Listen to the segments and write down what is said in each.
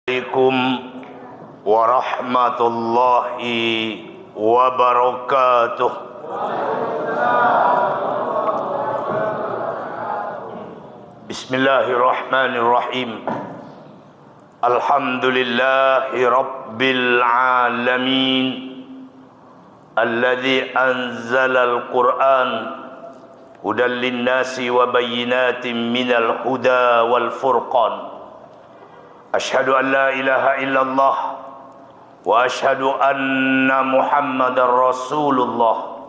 Assalamualaikum warahmatullahi wabarakatuh. Bismillahirrahmanirrahim. Alhamdulillahi rabbil alamin, alladzi anzalal Qur'an hudan linnasi wa bayyinatin minal huda wal furqan. Asyhadu an la ilaha illallah wa asyhadu anna Muhammadar Rasulullah.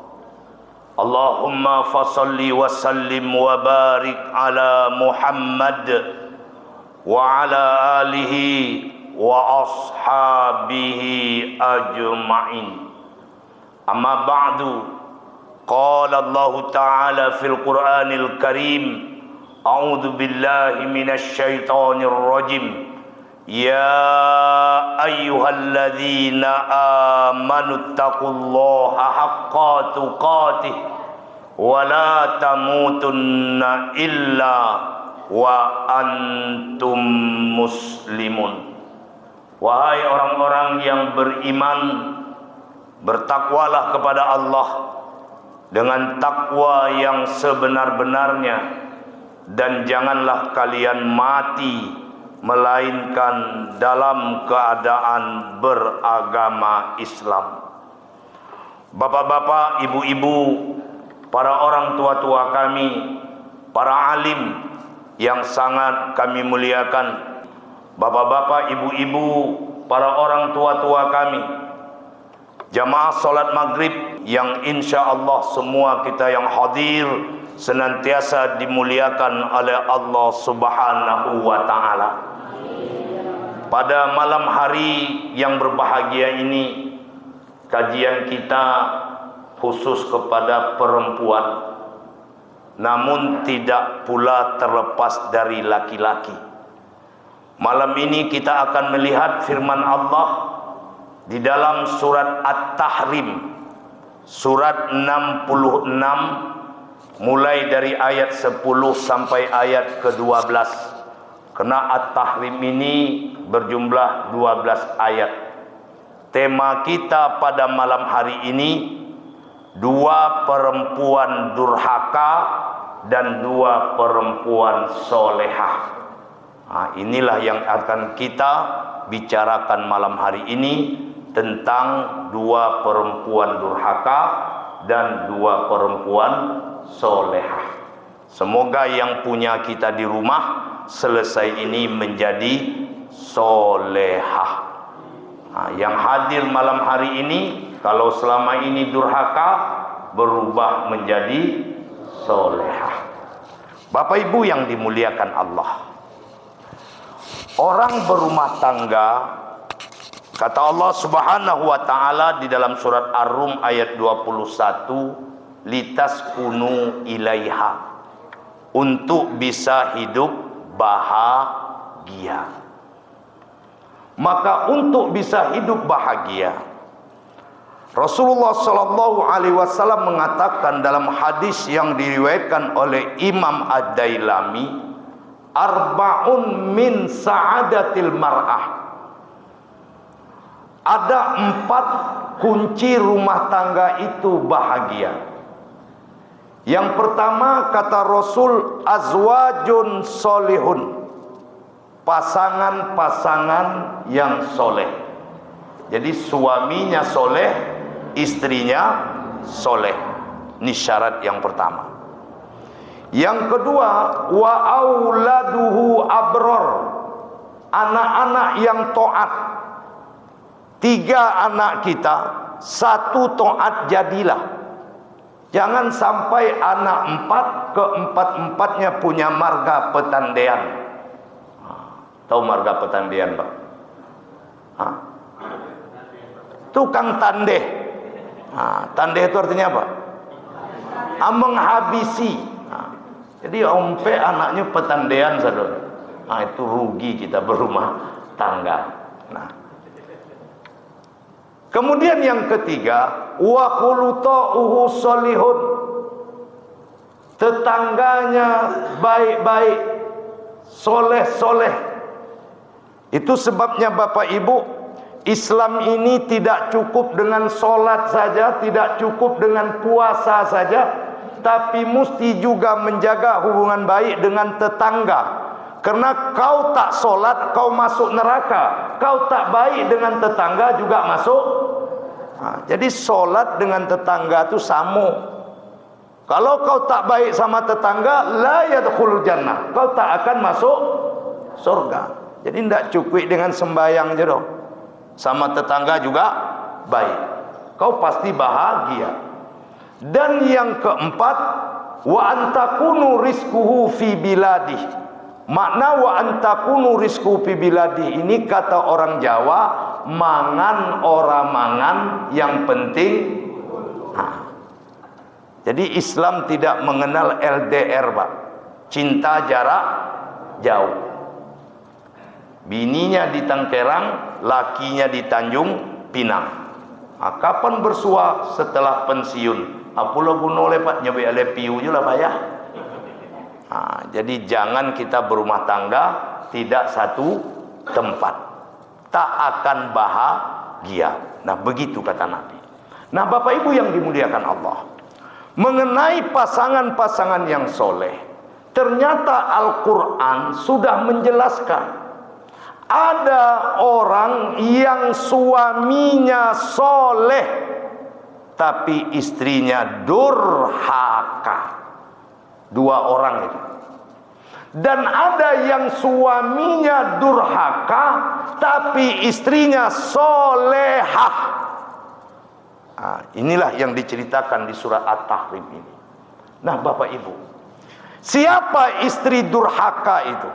Allahumma fasalli wa sallim wa barik ala Muhammad wa ala alihi wa ashabihi ajma'in. Amma ba'du. Qala Allah Ta'ala fil Qur'anil Karim, a'udzu billahi minasy syaithanir rajim. Ya ayyuhalladzina amanu taqullaha haqqa tuqatih wa la tamutunna illa wa antum muslimun. Wahai orang-orang yang beriman, bertakwalah kepada Allah dengan takwa yang sebenar-benarnya, dan janganlah kalian mati melainkan dalam keadaan beragama Islam. Bapak-bapak, ibu-ibu, para orang tua-tua kami, para alim yang sangat kami muliakan, bapak-bapak, ibu-ibu, para orang tua-tua kami, jamaah salat maghrib yang insya Allah semua kita yang hadir senantiasa dimuliakan oleh Allah Subhanahu wa Ta'ala. Pada malam hari yang berbahagia ini, kajian kita khusus kepada perempuan, namun tidak pula terlepas dari laki-laki. Malam ini kita akan melihat firman Allah di dalam surat At-Tahrim, surat 66, mulai dari ayat 10 sampai ayat ke-12. Karena At-Tahrim ini berjumlah 12 ayat. Tema kita pada malam hari ini, dua perempuan durhaka dan dua perempuan solehah. Nah, inilah yang akan kita bicarakan malam hari ini, tentang dua perempuan durhaka dan dua perempuan solehah. Semoga yang punya kita di rumah selesai ini menjadi solehah. Nah, yang hadir malam hari ini, kalau selama ini durhaka, berubah menjadi solehah. Bapak Ibu yang dimuliakan Allah, orang berumah tangga, kata Allah Subhanahu wa Ta'ala di dalam surat Ar-Rum ayat 21, litaskunu ilaiha, untuk bisa hidup bahagia. Maka untuk bisa hidup bahagia, Rasulullah Shallallahu Alaihi Wasallam mengatakan dalam hadis yang diriwayatkan oleh Imam Ad-Dailami, arba'un min sa'adatil mar'ah. Ada 4 kunci rumah tangga itu bahagia. Yang pertama, kata Rasul, azwajun solihun, pasangan-pasangan yang soleh. Jadi suaminya soleh, istrinya soleh. Ini syarat yang pertama. Yang kedua, wa auladuhu abror, anak-anak yang taat. 3 anak kita, 1 taat jadilah. Jangan sampai anak 4 keempat-empatnya punya marga petandean. Tahu marga petandean, Pak? Tukang tandeh. Tandeh itu artinya apa? Menghabisi. Jadi ompe anaknya petandean, saudara. Itu rugi kita berumah tangga. Kemudian yang ketiga, wa khulutauhu solihun, tetangganya baik-baik, soleh-soleh. Itu sebabnya Bapak Ibu, Islam ini tidak cukup dengan sholat saja, tidak cukup dengan puasa saja, tapi mesti juga menjaga hubungan baik dengan tetangga. Karena kau tak sholat, kau masuk neraka. Kau tak baik dengan tetangga, juga masuk. Jadi sholat dengan tetangga itu sama. Kalau kau tak baik sama tetangga, la yadkhulul jannah, kau tak akan masuk surga. Jadi tidak cukup dengan sembahyang je dong. Sama tetangga juga baik, kau pasti bahagia. Dan yang keempat, wa antakunu rizquhu fi biladih. Makna wa antakunu rizquhu fi biladih ini kata orang Jawa, mangan ora mangan yang penting. Jadi Islam tidak mengenal LDR, Pak. Cinta jarak jauh. Bininya di Tangkerang, lakinya di Tanjung Pinang. Kapan bersua? Setelah pensiun. Apalah guna oleh Pak, nyabai oleh piu je lah Pak ya. Jadi jangan kita berumah tangga tidak satu tempat, tak akan bahagia. Nah begitu kata Nabi. Nah Bapak Ibu yang dimuliakan Allah, mengenai pasangan-pasangan yang soleh, ternyata Al-Quran sudah menjelaskan. Ada orang yang suaminya soleh tapi istrinya durhaka. Dua orang itu. Dan ada yang suaminya durhaka tapi istrinya solehah. Inilah yang diceritakan di surat At-Tahrim ini. Nah Bapak Ibu, siapa istri durhaka itu?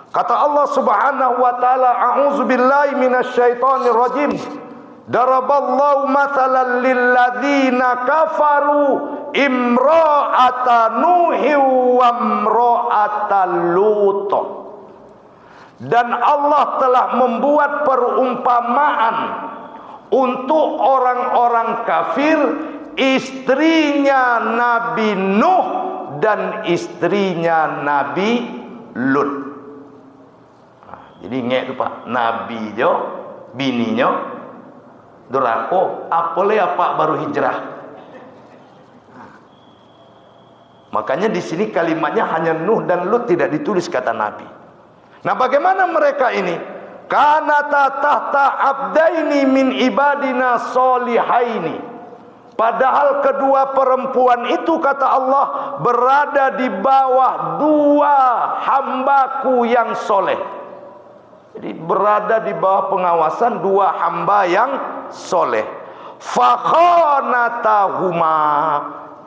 Kata Allah Subhanahu wa taala, a'udzubillahi minasyaitonir rajim. Daraballahu mathalan lil ladzina kafaru imra'ata nuhi wa imra'ata lut. Dan Allah telah membuat perumpamaan untuk orang-orang kafir, istrinya Nabi Nuh dan istrinya Nabi Lut. Jadi ngek tu Pak, Nabi jo, bininya durhaka, apa baru hijrah. Makanya di sini kalimatnya hanya Nuh dan Lut, tidak ditulis kata Nabi. Nah, bagaimana mereka ini? Kanata tahta abdaini min ibadina solihaini. Padahal kedua perempuan itu kata Allah berada di bawah dua hambaku yang soleh. Jadi berada di bawah pengawasan dua hamba yang soleh. Fakhanatahuma,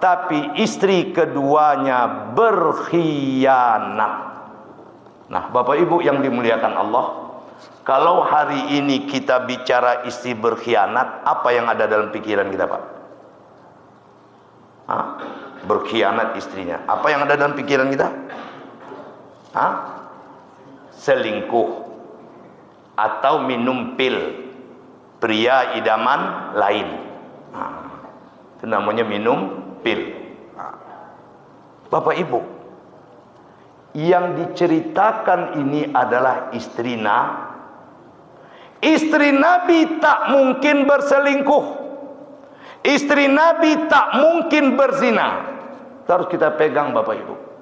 tapi istri keduanya berkhianat. Nah Bapak Ibu yang dimuliakan Allah, kalau hari ini kita bicara istri berkhianat, apa yang ada dalam pikiran kita Pak? Berkhianat istrinya. Apa yang ada dalam pikiran kita? Selingkuh atau minum pil, pria idaman lain. Itu namanya minum pil. Bapak Ibu, yang diceritakan ini adalah istri Nabi tak mungkin berselingkuh. Istri Nabi tak mungkin berzina. Harus kita pegang Bapak Ibu.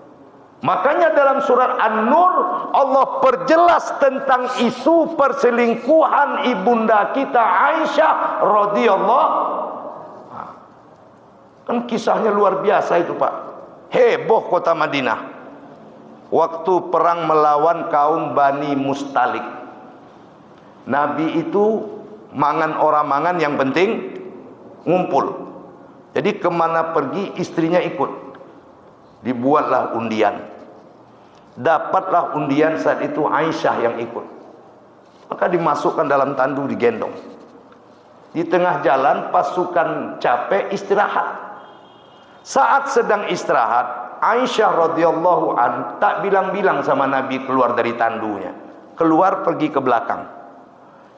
Makanya dalam surat An-Nur Allah perjelas tentang isu perselingkuhan ibunda kita Aisyah radhiyallahu. Kan kisahnya luar biasa itu Pak. Heboh kota Madinah waktu perang melawan kaum Bani Mustalik. Nabi itu mangan orang mangan, yang penting ngumpul. Jadi kemana pergi istrinya ikut. Dibuatlah undian. Dapatlah undian saat itu Aisyah yang ikut. Maka dimasukkan dalam tandu, digendong. Di tengah jalan pasukan capek istirahat. Saat sedang istirahat, Aisyah radhiyallahu an tak bilang-bilang sama Nabi keluar dari tandunya. Keluar pergi ke belakang.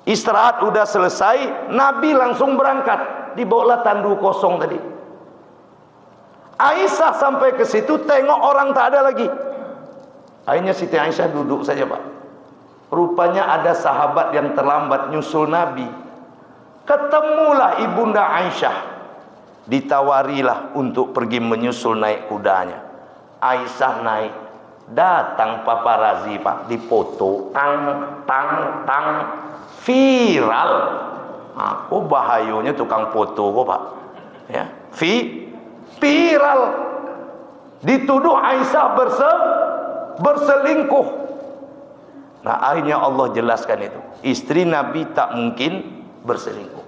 Istirahat udah selesai, Nabi langsung berangkat. Dibawalah tandu kosong tadi. Aisyah sampai ke situ tengok orang tak ada lagi. Akhirnya Siti Aisyah duduk saja Pak. Rupanya ada sahabat yang terlambat nyusul Nabi. Ketemulah ibunda Aisyah. Ditawarilah untuk pergi menyusul naik kudanya. Aisyah naik. Datang paparazi pak, dipoto. Tang. Viral. Aku bahayanya tukang foto kok pak. Ya. Viral. Dituduh Aisyah berselingkuh. Nah akhirnya Allah jelaskan itu. Istri Nabi tak mungkin berselingkuh.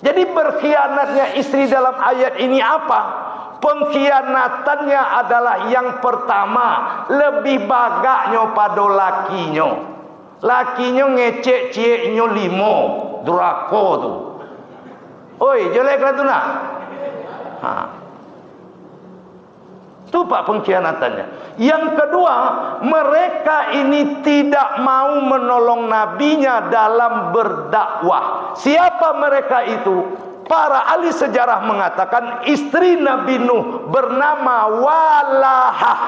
Jadi berkhianatnya istri dalam ayat ini apa? Pengkhianatannya adalah yang pertama, lebih bagaknya pada lakinya. Lakinya ngecek cieknya 5, durako tu. Oi, jelek lah tu nak. Itu pak pengkhianatannya. Yang kedua, mereka ini tidak mau menolong nabinya dalam berdakwah. Siapa mereka itu? Para ahli sejarah mengatakan istri Nabi Nuh bernama Walahah.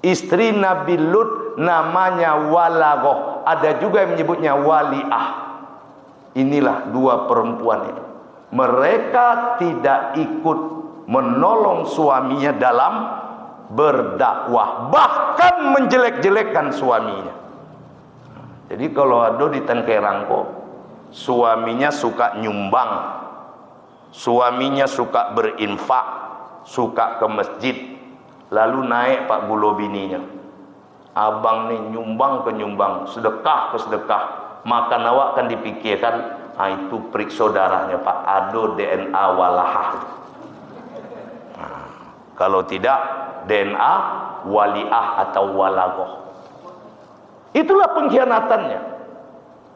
Istri Nabi Lut namanya Walagoh. Ada juga yang menyebutnya Waliah. Inilah dua perempuan itu. Mereka tidak ikut menolong suaminya dalam berdakwah, bahkan menjelek-jelekkan suaminya. Jadi kalau ada di Tengkerangko, suaminya suka nyumbang, suaminya suka berinfak, suka ke masjid, lalu naik pak gulo bininya, abang nih nyumbang ke nyumbang, sedekah ke sedekah, makan awak kan dipikirkan, itu periksa darahnya pak, ado DNA Walahah. Kalau tidak, DNA Waliah atau Walagoh. Itulah pengkhianatannya.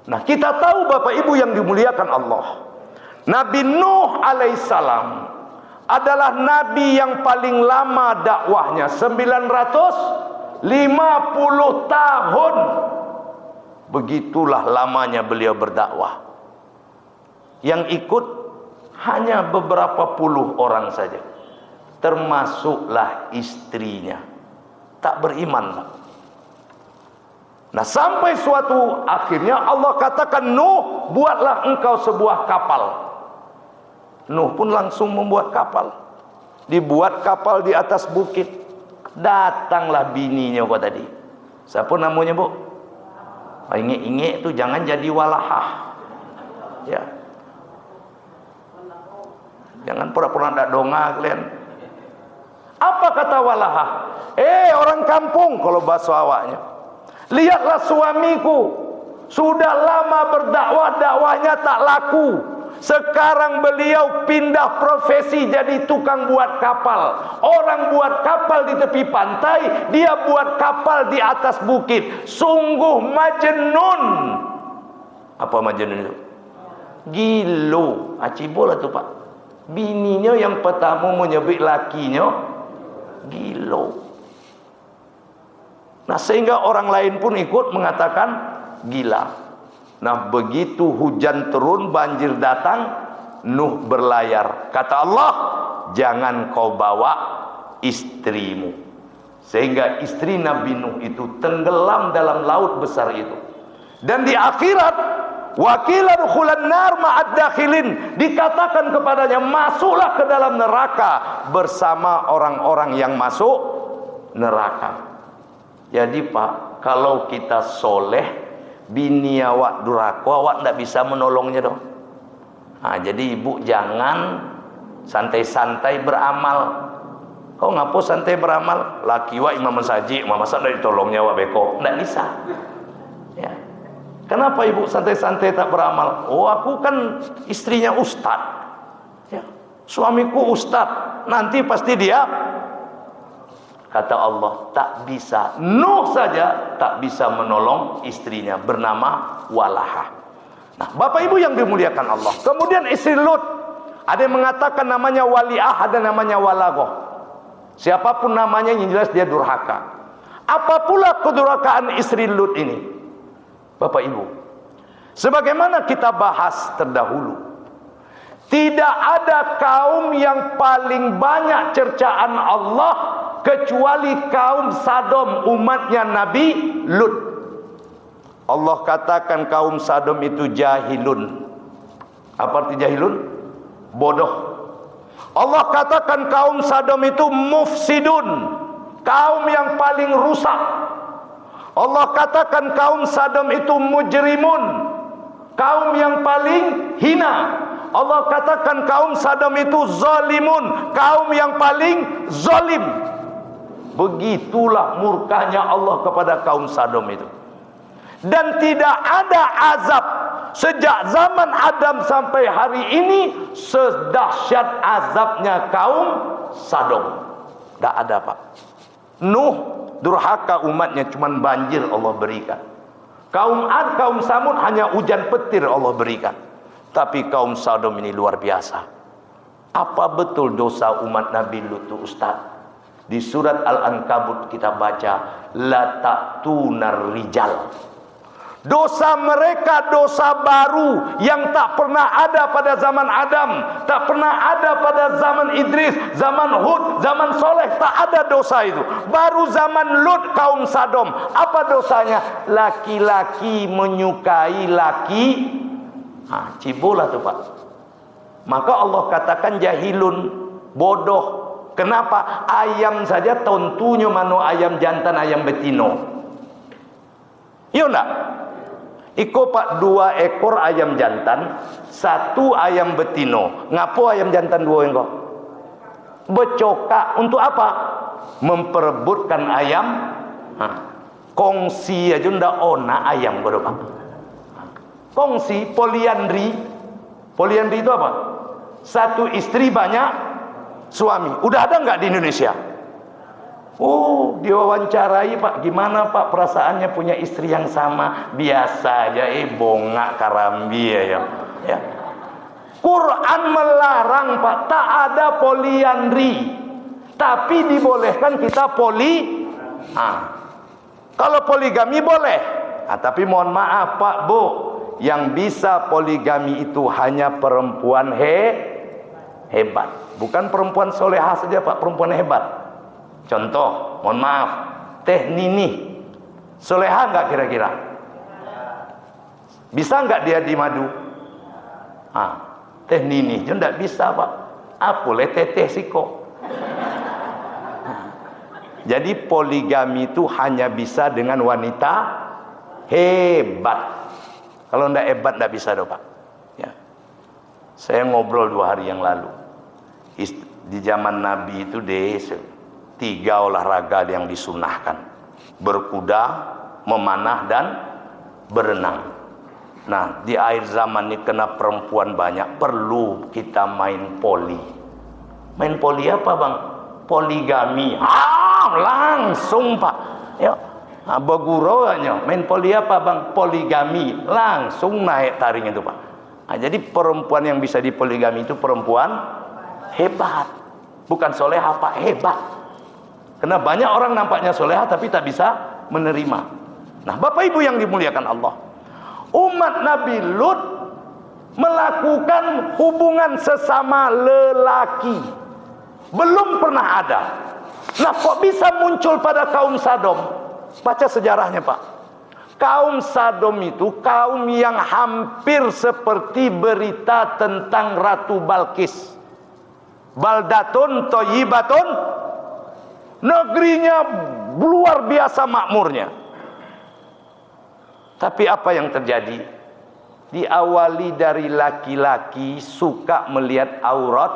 Nah kita tahu Bapak Ibu yang dimuliakan Allah, Nabi Nuh alaihissalam adalah Nabi yang paling lama dakwahnya, 950 tahun. Begitulah lamanya beliau berdakwah. Yang ikut hanya beberapa puluh orang saja, termasuklah istrinya. Tak beriman. Nah sampai suatu akhirnya Allah katakan, Nuh, buatlah engkau sebuah kapal. Nuh pun langsung membuat kapal. Dibuat kapal di atas bukit. Datanglah bininya kok tadi. Siapa namanya bu? Inge-inge itu jangan jadi Walahah. Ya. Jangan pura-pura tak donga kalian. Apa kata Walahah? Orang kampung, kalau bahasa awaknya, lihatlah suamiku sudah lama berdakwah, dakwahnya tak laku. Sekarang beliau pindah profesi jadi tukang buat kapal. Orang buat kapal di tepi pantai, dia buat kapal di atas bukit. Sungguh majnun. Apa majnun itu? Gilo. Cibola tu pak. Bininya yang pertama menyebut lakinya gilo. Nah sehingga orang lain pun ikut mengatakan gila. Nah begitu hujan turun, banjir datang, Nuh berlayar. Kata Allah, jangan kau bawa istrimu. Sehingga istri Nabi Nuh itu tenggelam dalam laut besar itu. Dan di akhirat, wakilan khulan nar ma'ad dakhilin, dikatakan kepadanya, masuklah ke dalam neraka bersama orang-orang yang masuk neraka. Jadi pak, kalau kita soleh, bini awak durhaka, awak tidak bisa menolongnya dong. Nah, jadi ibu jangan santai-santai beramal. Kau ngapo santai beramal? Laki wa imam masjid, masa tidak ditolongnya awak beko? Tidak bisa. Ya. Kenapa ibu santai-santai tak beramal? Oh, aku kan istrinya ustad. Ya. Suamiku ustad. Nanti pasti dia. Kata Allah, tak bisa. Nuh saja tak bisa menolong istrinya, bernama Walahah. Nah, Bapak Ibu yang dimuliakan Allah. Kemudian istri Lut, ada yang mengatakan namanya Waliah, ada namanya Walagoh. Siapapun namanya, yang jelas dia durhaka. Apa pula kedurhakaan istri Lut ini? Bapak Ibu, sebagaimana kita bahas terdahulu, tidak ada kaum yang paling banyak cercaan Allah kecuali kaum Sodom, umatnya Nabi Lut. Allah katakan kaum Sodom itu jahilun. Apa arti jahilun? Bodoh. Allah katakan kaum Sodom itu mufsidun, kaum yang paling rusak. Allah katakan kaum Sodom itu mujrimun, kaum yang paling hina. Allah katakan kaum Sodom itu zalimun, kaum yang paling zalim. Begitulah murkanya Allah kepada kaum Sodom itu. Dan tidak ada azab sejak zaman Adam sampai hari ini sedahsyat azabnya kaum Sodom. Tidak ada, Pak. Nuh durhaka umatnya, cuman banjir Allah berikan. Kaum Ad, kaum Samud hanya hujan petir Allah berikan. Tapi kaum Sodom ini luar biasa. Apa betul dosa umat Nabi Lut itu, Ustaz? Di surat Al-Ankabut kita baca, la ta'tunar rijal. Dosa mereka dosa baru yang tak pernah ada pada zaman Adam, tak pernah ada pada zaman Idris, zaman Hud, zaman Soleh, tak ada dosa itu. Baru zaman Lut kaum Sodom. Apa dosanya? Laki-laki menyukai laki. Cibola tuh, Pak. Maka Allah katakan jahilun, bodoh. Kenapa? Ayam saja tentunya mano ayam jantan, ayam betino. Iya enggak? Iko Pak, 2 ekor ayam jantan, 1 ayam betino. Ngapo ayam jantan 2 engkau? Becokak. Untuk apa? Memperebutkan ayam. Kongsi aja ndak ona ayam bodoh, Pak. Kongsi, poliandri. Poliandri itu apa? 1 istri banyak suami. Udah ada nggak di Indonesia? Oh, diwawancarai, Pak. Gimana, Pak, perasaannya punya istri yang sama? Biasa aja, bongak karambi ya. Quran melarang, Pak. Tak ada poliandri. Tapi dibolehkan kita kalau poligami boleh. Tapi mohon maaf, Pak, Bu, yang bisa poligami itu hanya perempuan hebat. Bukan perempuan solehah saja, Pak, perempuan hebat. Contoh, mohon maaf, Teh Nini solehah nggak kira-kira? Bisa nggak dia di madu? Teh Nini juga nggak bisa, Pak. Boleh teteh siko. Jadi poligami itu hanya bisa dengan wanita hebat. Kalau ndak hebat ndak bisa, Pak. Ya. Saya ngobrol 2 hari yang lalu. Di zaman Nabi itu 3 olahraga yang disunahkan: berkuda, memanah, dan berenang. Nah, di akhir zaman ini kena perempuan banyak, perlu kita main poli. Main poli apa, Bang? Poligami. Langsung, Pak. Ya. Baguraunya main poli apa, Bang? Poligami. Langsung naik taring itu, Pak. Jadi perempuan yang bisa dipoligami itu perempuan hebat. Bukan solehah, Pak, hebat. Karena banyak orang nampaknya solehah tapi tak bisa menerima. Nah, Bapak Ibu yang dimuliakan Allah, umat Nabi Lut melakukan hubungan sesama lelaki. Belum pernah ada. Nah, kok bisa muncul pada kaum Sodom? Baca sejarahnya, Pak. Kaum Sodom itu kaum yang hampir seperti berita tentang Ratu Balkis. Baldatun Thayyibatun, negerinya luar biasa makmurnya. Tapi apa yang terjadi? Diawali dari laki-laki suka melihat aurat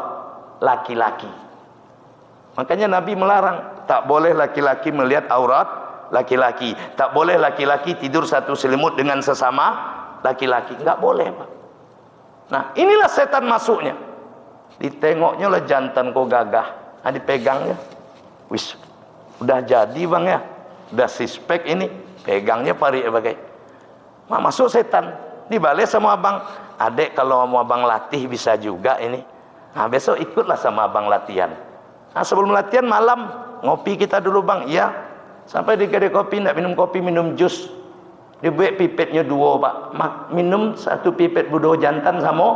laki-laki. Makanya Nabi melarang, tak boleh laki-laki melihat aurat laki-laki. Tak boleh laki-laki tidur satu selimut dengan sesama laki-laki. Enggak boleh, Pak. Nah, inilah setan masuknya. Ditengoknya lah jantan kok gagah. Dipegangnya. Wis, udah jadi, Bang, ya. Udah sispek ini. Pegangnya pari bagai. Masuk setan. Dibalik sama abang. Adek, kalau mau abang latih bisa juga ini. Nah, besok ikutlah sama abang latihan. Nah, sebelum latihan malam ngopi kita dulu, Bang. Iya. Sampai di kedai kopi, tidak minum kopi, minum jus. Dibuat pipetnya 2, Pak. Minum 1 pipet budo jantan sama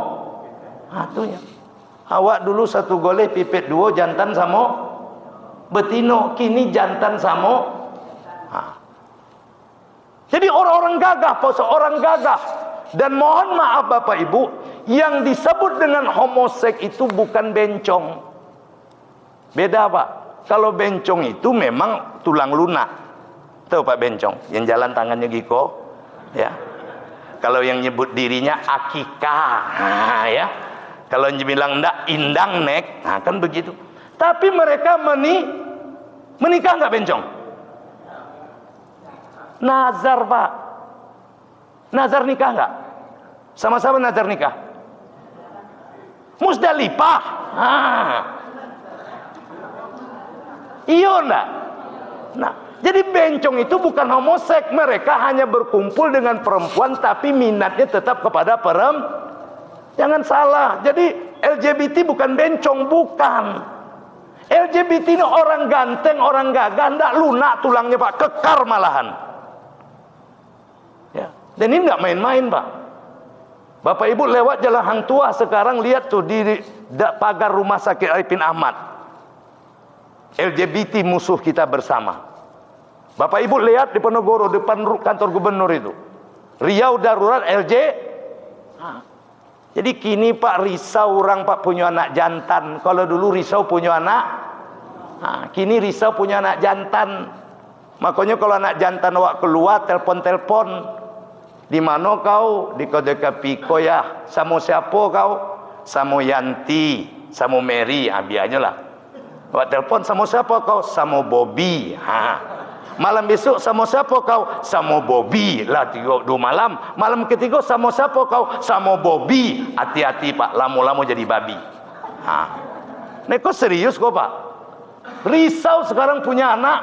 atunya. Awak dulu 1 goleh pipet 2 jantan sama betino. Kini jantan sama. Jadi orang-orang gagah, orang gagah. Dan mohon maaf Bapak Ibu, yang disebut dengan homoseks itu bukan bencong. Beda Pak. Kalau bencong itu memang tulang lunak. Tahu Pak bencong? Yang jalan tangannya Giko. Ya. Kalau yang nyebut dirinya Akika. Nah, ya. Kalau yang bilang enggak, Indang Nek. Nah, kan begitu. Tapi mereka menikah enggak bencong? Nazar Pak. Nazar nikah enggak? Sama-sama nazar nikah. Musdalifah. Iya enggak? Nah, jadi bencong itu bukan homoseks. Mereka hanya berkumpul dengan perempuan tapi minatnya tetap kepada perempuan. Jangan salah. Jadi LGBT bukan bencong, bukan. LGBT ini orang ganteng, orang gagah, enggak lunak tulangnya Pak, kekar malahan. Ya. Dan ini enggak main-main Pak. Bapak Ibu lewat Jalan Hang Tuah sekarang, lihat tuh di pagar rumah sakit Arifin Ahmad. LGBT musuh kita bersama. Bapak Ibu lihat di Penogoro depan kantor gubernur itu. Riau darurat LJ. Jadi kini Pak risau orang Pak punya anak jantan. Kalau dulu risau punya anak. Kini risau punya anak jantan. Makanya kalau anak jantan awak keluar telepon-telepon. Di mana kau? Di kode Piko ya. Sama siapa kau? Sama Yanti, sama Mary. Biarnya lah. Awak telepon sama siapa kau? Sama Bobby. Malam besok sama siapa kau? Sama Bobby. Lah 2 malam. Malam ketiga sama siapa kau? Sama Bobby. Hati-hati Pak, lama-lama jadi babi. Nek kok serius kok Pak? Risau sekarang punya anak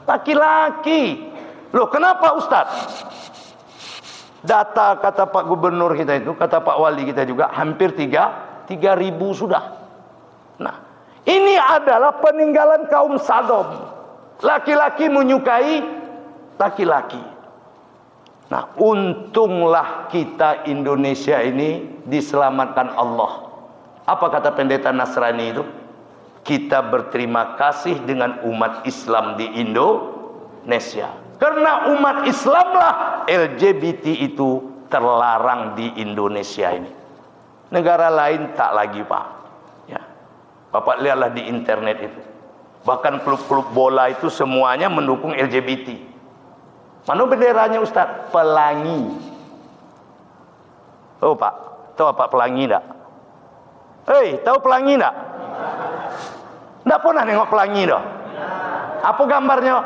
laki-laki. Loh kenapa Ustaz? Data kata Pak Gubernur kita itu, kata Pak Wali kita juga, hampir 3.000 sudah. Nah, ini adalah peninggalan kaum Sodom. Laki-laki menyukai laki-laki. Nah, untunglah kita Indonesia ini diselamatkan Allah. Apa kata pendeta Nasrani itu? Kita berterima kasih dengan umat Islam di Indonesia. Karena umat Islamlah LGBT itu terlarang di Indonesia ini. Negara lain tak lagi Pak. Ya. Bapak lihatlah di internet itu. Bahkan klub-klub bola itu semuanya mendukung LGBT. Mana benderanya Ustaz? Pelangi. Oh Pak, tahu apa pelangi enggak? Hei, tahu pelangi enggak? Enggak pernah nengok pelangi dah. Apa gambarnya?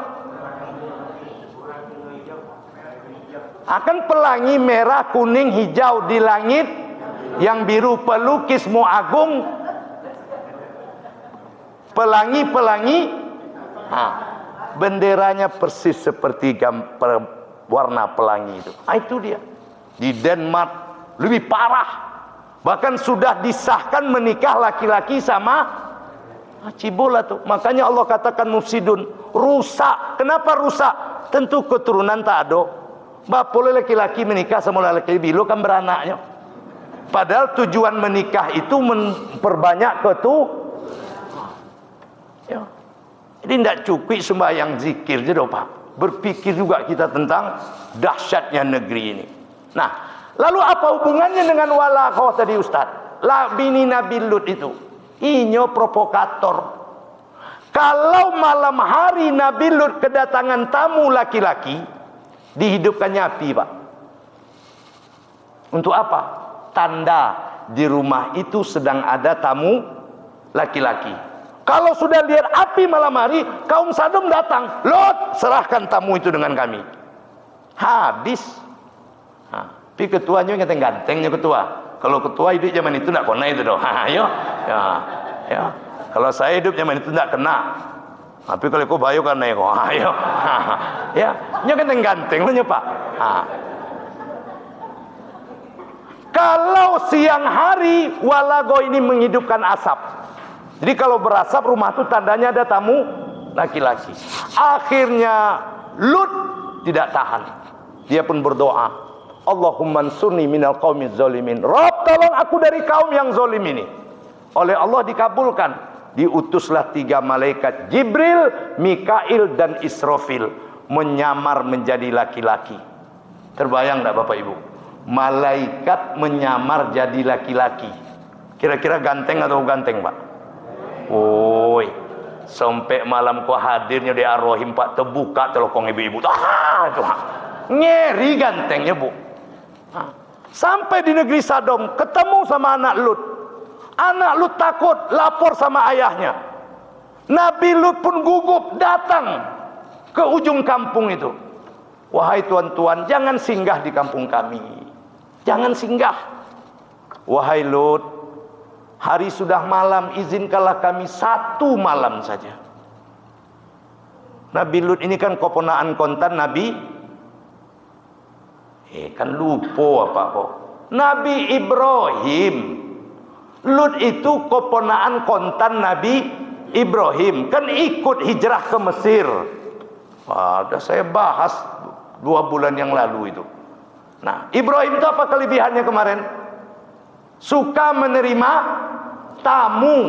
Akan pelangi merah, kuning, hijau di langit, yang biru pelukismu agung. Pelangi-pelangi, benderanya persis seperti warna pelangi itu. Itu dia. Di Denmark lebih parah. Bahkan sudah disahkan menikah laki-laki sama cibola tuh. Makanya Allah katakan mufsidun, rusak. Kenapa rusak? Tentu keturunan tak ada. Bapak boleh laki-laki menikah sama laki-laki bilu kan beranaknya. Padahal tujuan menikah itu memperbanyak ya. Jadi tidak cukup sembahyang zikir je Pak. Berpikir juga kita tentang dahsyatnya negeri ini. Nah, lalu apa hubungannya dengan walakoh tadi Ustaz? Bini Nabi Lut itu inyo provokator. Kalau malam hari Nabi Lut kedatangan tamu laki-laki, dihidupkannya api Pak. Untuk apa? Tanda di rumah itu sedang ada tamu laki-laki. Kalau sudah lihat api malam hari, kaum Sodom datang, Lot serahkan tamu itu dengan kami. Habis. Tapi ketuanya ganteng-gantengnya ketua. Kalau ketua hidup zaman itu tidak kena itu doh. Ayo. Ya. Kalau saya hidup zaman itu tidak kena. Tapi kalau kau bayu kan nego, ayo, ya, nyo ganteng lo Pak. Kalau siang hari walago ini menghidupkan asap. Jadi kalau berasap rumah itu tandanya ada tamu laki-laki. Akhirnya Lut tidak tahan. Dia pun berdoa, Allahumma ansurni minal qaumiz zalimin. Rabb, tolong aku dari kaum yang zalim ini. Oleh Allah dikabulkan. Diutuslah 3 malaikat, Jibril, Mikail dan Israfil, menyamar menjadi laki-laki. Terbayang enggak Bapak Ibu? Malaikat menyamar jadi laki-laki. Kira-kira ganteng atau ganteng, Pak? Woi, sampai malam kau hadirnya di Ar-Rahim, Pak, terbuka telokong ibu-ibu. Tuh, ngeri gantengnya, Bu. Sampai di negeri Sodom, ketemu sama anak Lut. Anak Lut takut, lapor sama ayahnya. Nabi Lut pun gugup, datang ke ujung kampung itu. Wahai tuan-tuan, jangan singgah di kampung kami. Jangan singgah. Wahai Lut, hari sudah malam, izinkanlah kami 1 malam saja. Nabi Lut ini kan keponakan kontan Nabi. Kan lupa apa kok. Nabi Ibrahim. Lut itu keponakan kontan Nabi Ibrahim. Kan ikut hijrah ke Mesir. Ada saya bahas 2 bulan yang lalu itu. Nah, Ibrahim itu apa kelebihannya kemarin? Suka menerima tamu.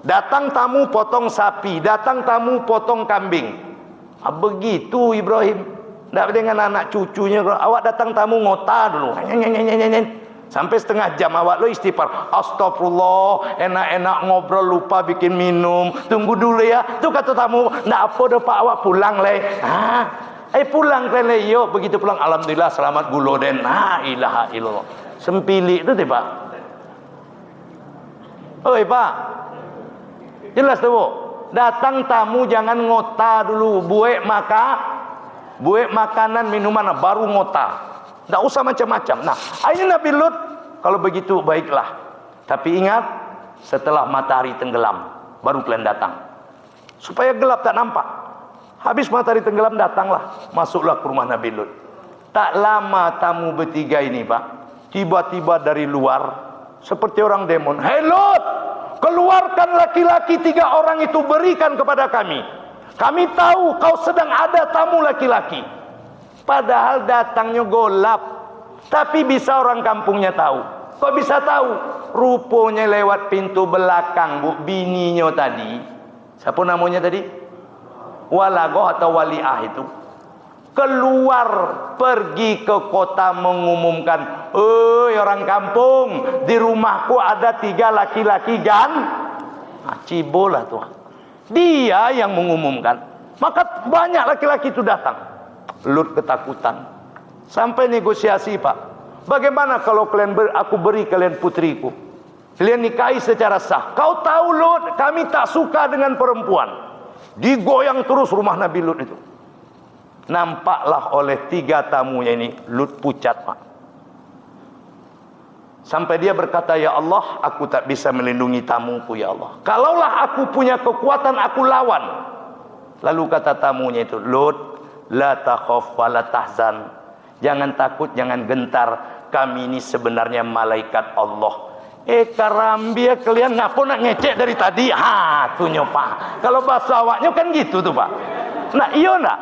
Datang tamu potong sapi, datang tamu potong kambing. Begitu Ibrahim. Tidak dengan anak cucunya. Awak datang tamu ngota dulu. Sampai setengah jam awak lo istighfar. Astagfirullah, enak-enak ngobrol lupa bikin minum. Tunggu dulu ya. Itu kata tamu, tidak apa dah Pak, awak pulang le. Pulang le yo. Begitu pulang, alhamdulillah selamat guloden. Ilaha illallah. Sempili itu deh Pak. Oi Pak, jelas tuh Bu. Datang tamu jangan ngota dulu. Buat makanan minuman baru ngota. Tidak usah macam-macam. Nah, ini Nabi Lut. Kalau begitu baiklah. Tapi ingat, setelah matahari tenggelam baru kalian datang. Supaya gelap tak nampak. Habis matahari tenggelam datanglah. Masuklah ke rumah Nabi Lut. Tak lama tamu bertiga ini Pak, tiba-tiba dari luar seperti orang demon. Hei Lut, keluarkan laki-laki 3 orang itu, berikan kepada kami. Kami tahu kau sedang ada tamu laki-laki. Padahal datangnya golap. Tapi bisa orang kampungnya tahu. Kok bisa tahu? Rupanya lewat pintu belakang Bu, bininya tadi. Siapa namanya tadi? Walagoh atau Waliah itu. Keluar pergi ke kota mengumumkan, orang kampung, di rumahku ada 3 laki-laki cibolah Tuhan. Dia yang mengumumkan. Maka banyak laki-laki itu datang. Lut ketakutan. Sampai negosiasi Pak. Bagaimana kalau aku beri kalian putriku? Kalian nikahi secara sah. Kau tahu Lut, kami tak suka dengan perempuan. Digoyang terus rumah Nabi Lut itu. Nampaklah oleh 3 tamunya ini, Lut pucat Pak. Sampai dia berkata, ya Allah, aku tak bisa melindungi tamuku ya Allah. Kalaulah aku punya kekuatan, aku lawan. Lalu kata tamunya itu, Lut, la takhaf wa la tahzan. Jangan takut, jangan gentar. Kami ini sebenarnya malaikat Allah. Karambia kalian ngapa nak ngecek dari tadi? Tunya Pak. Kalau bahasa awaknya kan gitu tuh Pak. Nah iya nak.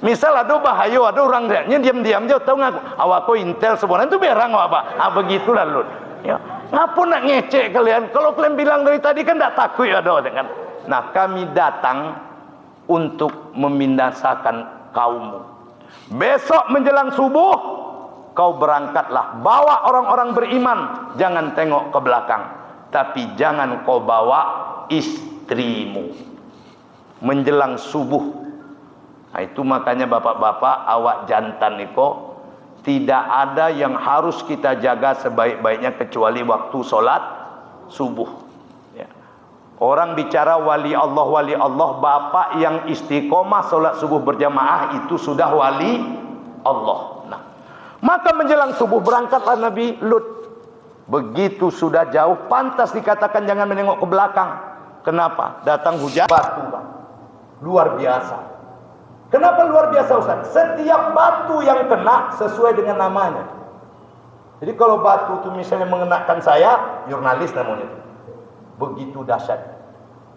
Misal ada bahaya, ada orang dia diam-diam dia tahu ngaku. Awak kau intel sebenarnya itu berang awak Pak. Begitulah Lut. Ya. Ngapa nak ngecek kalian? Kalau kalian bilang dari tadi kan tak takut ya doh kan. Nah kami datang untuk membinasakan kaummu. Besok menjelang subuh kau berangkatlah, bawa orang-orang beriman, jangan tengok ke belakang, tapi jangan kau bawa istrimu. Menjelang subuh. Nah itu makanya bapak-bapak, awak jantan niko tidak ada yang harus kita jaga sebaik-baiknya kecuali waktu sholat subuh. Orang bicara wali Allah, bapak yang istiqomah sholat subuh berjamaah itu sudah wali Allah. Nah, maka menjelang subuh berangkatlah Nabi Lut. Begitu sudah jauh, pantas dikatakan jangan menengok ke belakang. Kenapa? Datang hujan batu Bang. Luar biasa. Kenapa luar biasa Ustaz? Setiap batu yang kena sesuai dengan namanya. Jadi kalau batu itu misalnya mengenakan saya, jurnalis namanya itu. Begitu dahsyat.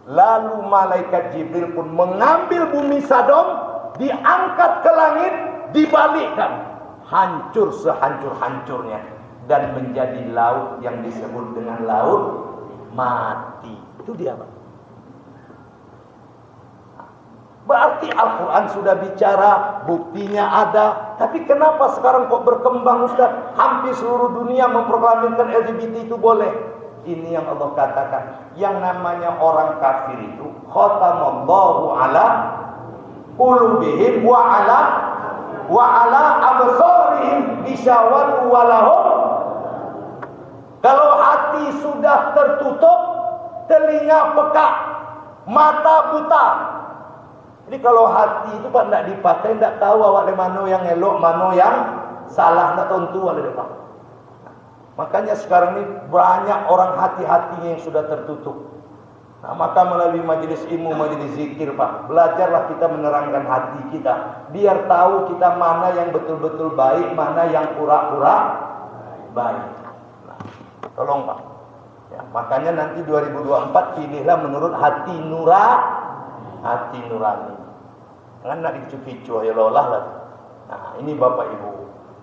Lalu malaikat Jibril pun mengambil bumi Sodom, diangkat ke langit, dibalikkan, hancur sehancur-hancurnya dan menjadi laut yang disebut dengan laut mati. Itu dia Pak. Berarti Al-Quran sudah bicara, buktinya ada. Tapi kenapa sekarang kok berkembang Ustaz? Hampir seluruh dunia memproklamirkan LGBT itu boleh. Ini yang Allah katakan. Yang namanya orang kafir itu khatamallahu ala qulubihim wa ala absarihim bisyawat walahum. Kalau hati sudah tertutup, telinga pekak, mata buta. Jadi kalau hati itu Pak tidak dipakai, tidak tahu awak mana yang elok, mana yang salah, tidak tentu ada depan. Makanya sekarang ini banyak orang hati-hatinya yang sudah tertutup. Nah, maka melalui majelis ilmu, majelis zikir Pak, belajarlah kita menerangkan hati kita, biar tahu kita mana yang betul-betul baik, mana yang pura-pura baik. Nah, tolong Pak. Ya, makanya nanti 2024 pilihlah menurut hati nurani. Kan nak dicuci-cuci ya lolah lah. Nah, ini Bapak Ibu.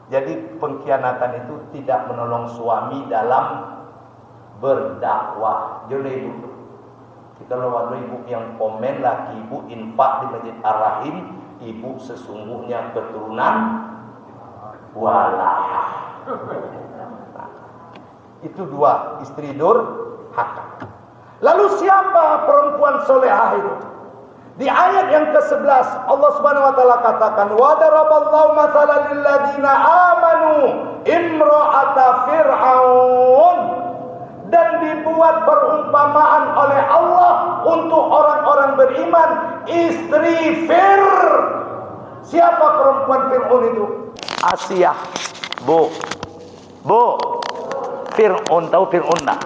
Jadi pengkhianatan itu tidak menolong suami dalam berdakwah. Jadi Ibu, kalau ada ibu yang komen laki ibu infak di Masjid Ar-Rahim, ibu sesungguhnya keturunan walah. Nah, itu dua, istri durhaka. Lalu siapa perempuan solehah itu? Di ayat yang ke-11 Allah Subhanahu wa taala katakan, wa daraballahu mathalan lil ladzina amanu imra'ata fir'aun, dan dibuat perumpamaan oleh Allah untuk orang-orang beriman istri Siapa perempuan Fir'aun itu? Asiyah. Bu. Fir'aun, tahu Fir'aun tak?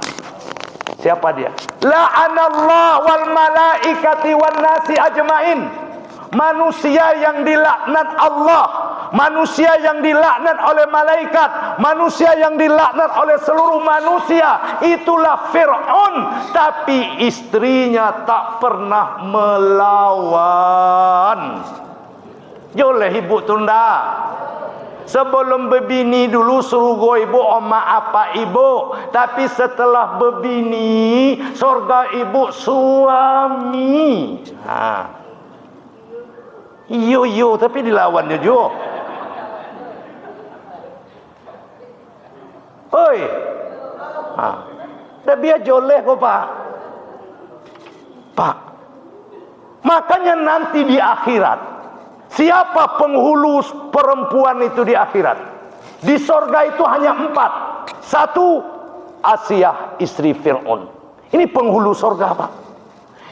Siapa dia? La'anallah wal malaikati wan nasi ajmain. Manusia yang dilaknat Allah, manusia yang dilaknat oleh malaikat, manusia yang dilaknat oleh seluruh manusia. Itulah Fir'aun. Tapi istrinya tak pernah melawan. Boleh ibu tunda. Sebelum berbini dulu suruh go ibu oma apa ibu. Tapi setelah berbini, surga ibu suami. Yo tapi dilawannya juga. Oi. Dah biar joleh kok Pak. Makanya nanti di akhirat, siapa penghulu perempuan itu di akhirat? Di sorga itu hanya 4. 1, Asiyah istri Fir'aun. Ini penghulu sorga Pak.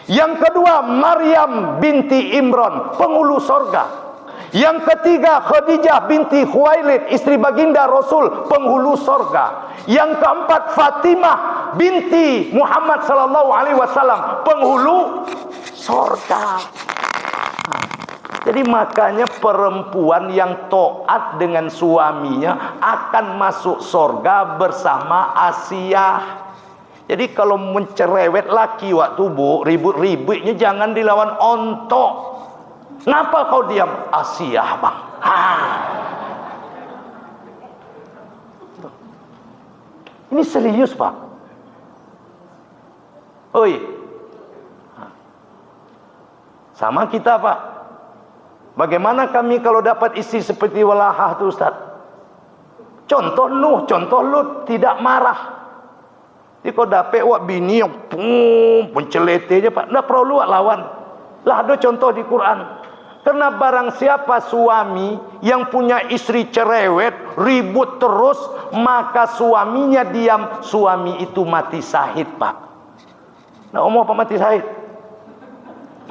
Yang kedua, Maryam binti Imran, penghulu sorga. Yang ketiga, Khadijah binti Khuwailid, istri baginda Rasul, penghulu sorga. Yang keempat, Fatimah binti Muhammad sallallahu alaihi wasallam, penghulu sorga. Jadi makanya perempuan yang taat dengan suaminya akan masuk sorga bersama Asiyah. Jadi kalau mencerewet laki waktu bu, ribut-ributnya jangan dilawan ontok. Kenapa kau diam? Asiyah bang. Ini serius pak. Oi. Sama kita pak. Bagaimana kami kalau dapat istri seperti Walahah itu Ustaz? Contoh Nuh, contoh Lut tidak marah. Jadi kau dapat wak bini yang pencelete je pak, tak perlu wak lawan. Lah ada contoh di Quran. Karena barang siapa suami yang punya istri cerewet, ribut terus, maka suaminya diam, suami itu mati syahid pak. Nak mau apa mati syahid?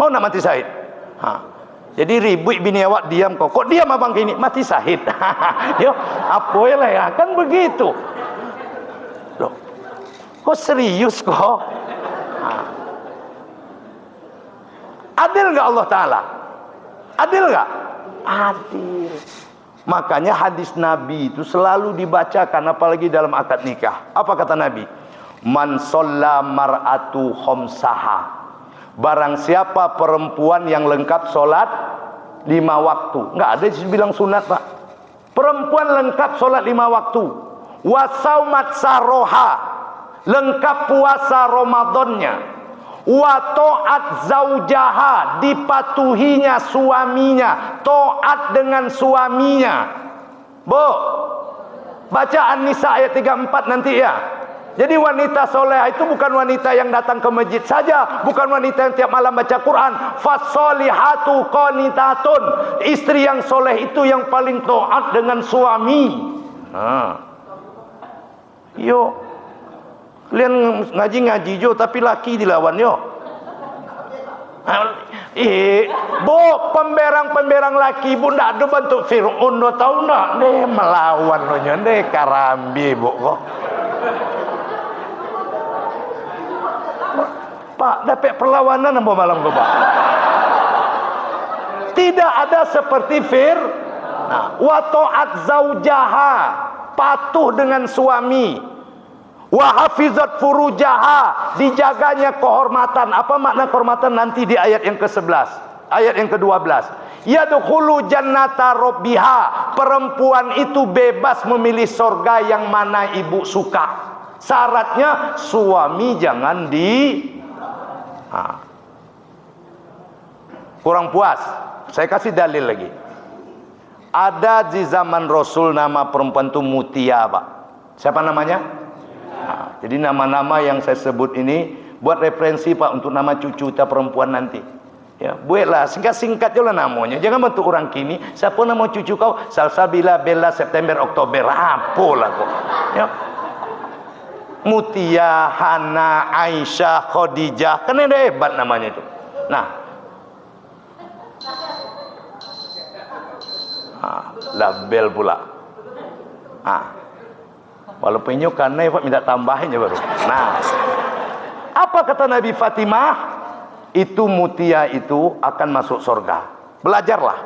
Mau nak mati syahid? Jadi ribut bini awak diam kok. Kok diam abang gini? Mati syahid. Yo, apa lah ya? Kan begitu. Loh. Kok serius kok? Adil enggak Allah Ta'ala? Adil enggak? Adil. Makanya hadis Nabi itu selalu dibacakan, apalagi dalam akad nikah. Apa kata Nabi? Man sholla mar'atu khomsaha. Barang siapa perempuan yang lengkap sholat 5 waktu. Enggak ada bilang sunat pak. Perempuan lengkap sholat 5 waktu. Wasaumat saroha, lengkap puasa Ramadannya. Wa ta'at zaujaha, dipatuhinya suaminya, taat dengan suaminya. Bu, baca An-Nisa ayat 34 nanti ya. Jadi wanita soleh itu bukan wanita yang datang ke masjid saja, bukan wanita yang tiap malam baca Quran. Fasolihatu qanitatun, istri yang soleh itu yang paling taat dengan suami. Yo, kalian ngaji jo, tapi laki dilawan yo. Bu, pemberang laki bu ndak ada bentuk Fir'aun do tahu ndak? Deh melawan lo nyende karambi bu kok. Pak, dapat perlawanan apa malam kau Pak? Tidak ada seperti wa ta'at zaujaha, patuh dengan suami. Wa hafizat furujaha, dijaganya kehormatan. Apa makna kehormatan nanti di ayat yang ke-11, ayat yang ke-12. Yadkhulu jannata rabbiha, perempuan itu bebas memilih surga yang mana ibu suka. Syaratnya suami jangan kurang puas. Saya kasih dalil lagi. Ada di zaman Rasul nama perempuan itu Mutia, Pak. Siapa namanya? Jadi nama-nama yang saya sebut ini buat referensi Pak untuk nama cucu kita perempuan nanti. Ya, buatlah singkat-singkat je lah namanya. Jangan bentuk orang kini. Siapa nama cucu kau? Salsabila, Bella, September, Oktober. Apalah kok. Ya. Mutia, Hana, Aisyah, Khadijah, kan ada hebat namanya itu. Nah, label pula. Walaupun ini karena Pak minta tambahin ya baru. Nah, apa kata Nabi Fatimah? Itu Mutia itu akan masuk surga. Belajarlah.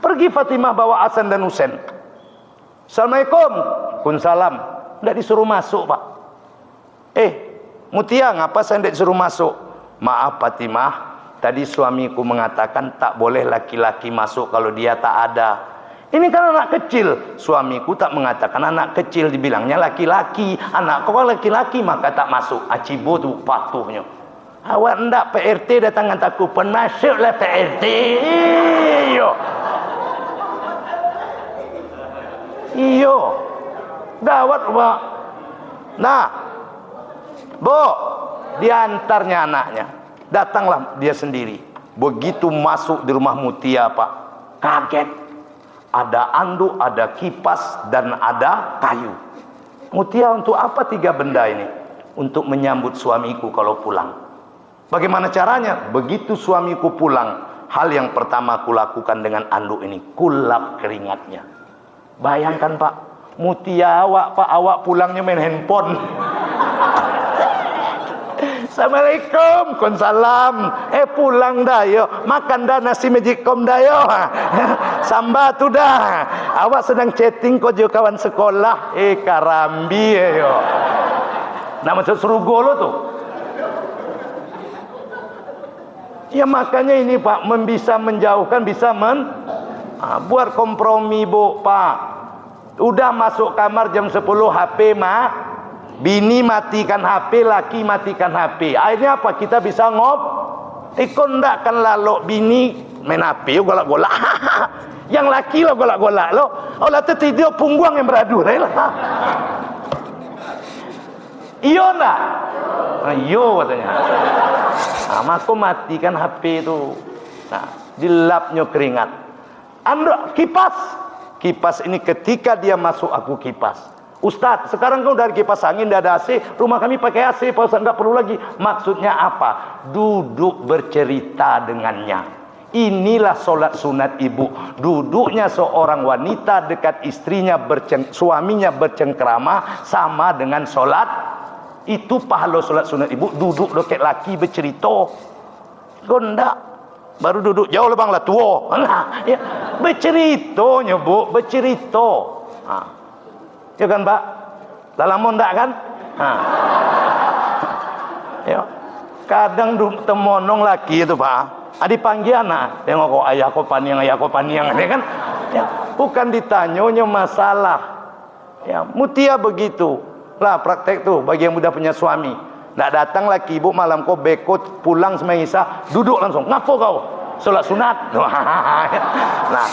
Pergi Fatimah bawa Hasan dan Husain. Assalamualaikum. Waalaikumsalam. Tidak disuruh masuk Pak. Mutia, ngapa saya tidak disuruh masuk? Maaf Fatimah, tadi suamiku mengatakan tak boleh laki-laki masuk kalau dia tak ada. Ini kan anak kecil. Suamiku tak mengatakan anak kecil, dibilangnya laki-laki. Anak kau laki-laki maka tak masuk. Acibo tu patuhnya. Awak ndak PRT datang aku penasuklah PRT. Iyo. Gawat Pak. Nah, Bu, diantarnya anaknya. Datanglah dia sendiri. Begitu masuk di rumah Mutia Pak, kaget. Ada anduk, ada kipas, dan ada kayu. Mutia, untuk apa 3 benda ini? Untuk menyambut suamiku kalau pulang. Bagaimana caranya? Begitu suamiku pulang, hal yang pertama aku lakukan dengan anduk ini, kulap keringatnya. Bayangkan Pak, Mutia awak Pak, awak pulangnya main handphone. Assalamualaikum, Waalaikumsalam. Pulang dah yo, makan dah nasi magicom dah yo. Samba tu dah. Awak sedang chatting kau jo kawan sekolah. Karambi yo. Nama serugo lo tu. Ya makanya ini Pak, bisa menjauhkan, bisa buat kompromi Bu Pak. Udah masuk kamar jam 10 HP bini matikan HP, laki matikan HP. Akhirnya apa? Kita bisa ikon ndak kan lalu bini main HP golak-golak. Yang laki lo golak-golak lo. Olah tertidur pungguang yang beradu lah. Iyo ndak? Iyo katanya. Maka matikan HP itu. Nah, dilapnya keringat. Anda kipas ini ketika dia masuk aku kipas. Ustaz, sekarang kau dari kipas angin dah ada AC, rumah kami pakai AC, Pak Ustaz, enggak perlu lagi. Maksudnya apa? Duduk bercerita dengannya. Inilah solat sunat ibu. Duduknya seorang wanita dekat istrinya, suaminya bercengkrama sama dengan solat. Itu pahala solat sunat ibu. Duduk dekat laki bercerita. Gondak. Baru duduk jauh lebang lah tua. Ya, berceritanya Bu, bercerita. Ya kan Pak? Dalam ndak kan? Ya. Kadang temonong laki itu Pak. Dipanggil anak, tengok kok ayah kok paniang, ya kan? Ya, bukan ditanyanya masalah. Ya, Mutia begitu. Lah praktek tuh bagi yang mudah punya suami. Nak datang laki ibu malam kau bekot pulang sembahyang Isya, duduk langsung. Ngapo kau? Solat sunat. Nah,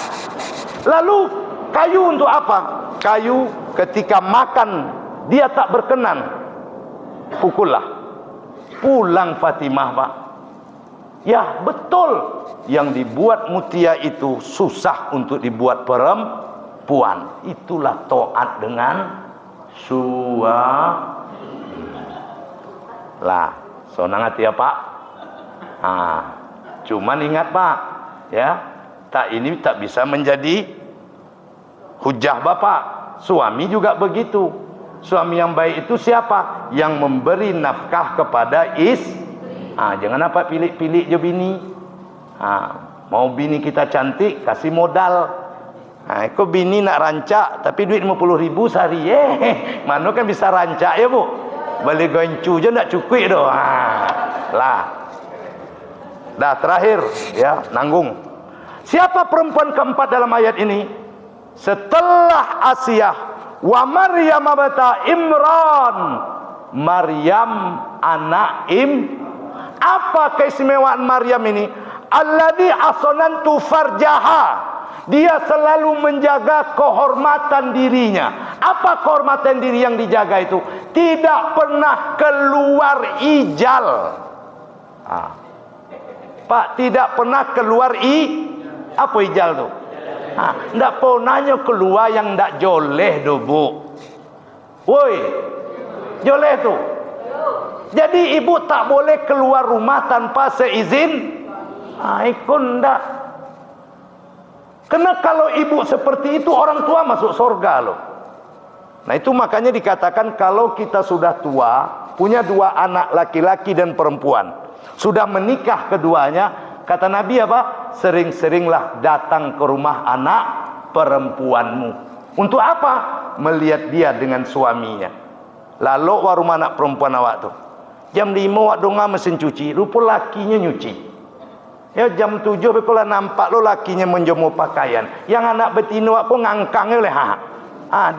lalu kayu untuk apa? Kayu ketika makan dia tak berkenan, pukullah. Pulang Fatimah, Pak. Ya, betul. Yang dibuat mutia itu susah untuk dibuat perempuan. Itulah taat dengan suami. Lah, sonang hati ya Pak. Cuman ingat Pak, ya, ini tak bisa menjadi hujah Bapak. Suami juga begitu. Suami yang baik itu siapa? Yang memberi nafkah kepada jangan apa pilih-pilih je bini. Mau bini kita cantik, kasih modal. Kok bini nak rancak tapi duit 50.000 sehari. Mana kan bisa rancak ya Bu? Balik goncu je tak cukup doh. Lah. Dah terakhir ya, nanggung. Siapa perempuan keempat dalam ayat ini? Setelah Asiyah wa Maryam bata Imran. Maryam anak Apa keistimewaan Maryam ini? Alladzi asanantu farjaha. Dia selalu menjaga kehormatan dirinya. Apa kehormatan diri yang dijaga itu? Tidak pernah keluar ijal. Pak, tidak pernah keluar apa ijal tu? Ndak pernahnya keluar yang ndak joleh do Bu. Woi, joleh tu. Jadi ibu tak boleh keluar rumah tanpa seizin. Ikut ndak. Karena kalau ibu seperti itu orang tua masuk surga loh. Nah itu makanya dikatakan kalau kita sudah tua, punya 2 anak laki-laki dan perempuan, sudah menikah keduanya, kata Nabi apa? Sering-seringlah datang ke rumah anak perempuanmu. Untuk apa? Melihat dia dengan suaminya. Lalu warung anak perempuan awak tu. Jam 5 awak donga mesin cuci, rupa lakinya nyuci. Ya jam 7 bekolah nampak lo lakinya menjemur pakaian. Yang anak betina aku ngangkang oleh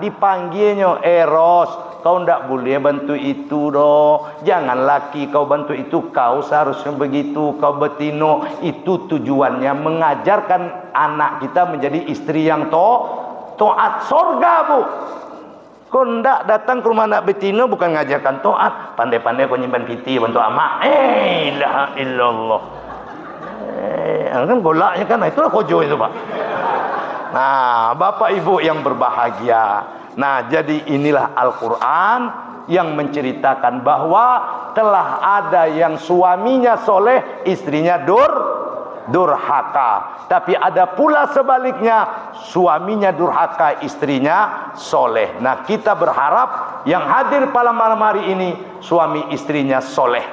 dipanggilnya Eros. Kau ndak boleh bantu itu doh. Jangan laki kau bantu itu, kau seharusnya begitu. Kau betino itu tujuannya mengajarkan anak kita menjadi istri yang taat surga Bu. Kau ndak datang ke rumah anak betina bukan ngajarkan taat. Pandai-pandai kau nyimpan piti bantu amak. La illallah. Kan golaknya kan, itulah kojo itu Pak. Nah Bapak Ibu yang berbahagia, nah jadi inilah Al-Quran yang menceritakan bahwa telah ada yang suaminya soleh, istrinya durhaka. Tapi ada pula sebaliknya, suaminya durhaka, istrinya soleh. Nah kita berharap yang hadir pada malam hari ini suami istrinya soleh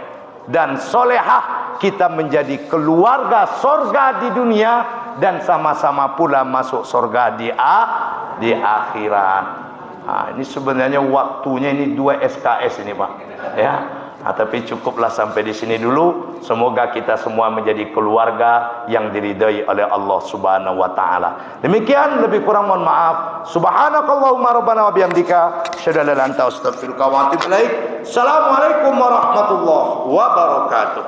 dan solehah, kita menjadi keluarga sorga di dunia dan sama-sama pula masuk sorga di akhirat. Ini sebenarnya waktunya ini 2 SKS ini Pak. Ya. Tapi cukuplah sampai di sini dulu. Semoga kita semua menjadi keluarga yang diridai oleh Allah Subhanahu wa taala. Demikian, lebih kurang mohon maaf. Subhanakallahumma rabbana wa bihamdika asyhadu an la ilaha illa anta astaghfiruka wa atubu ilaik. Assalamualaikum warahmatullahi wabarakatuh.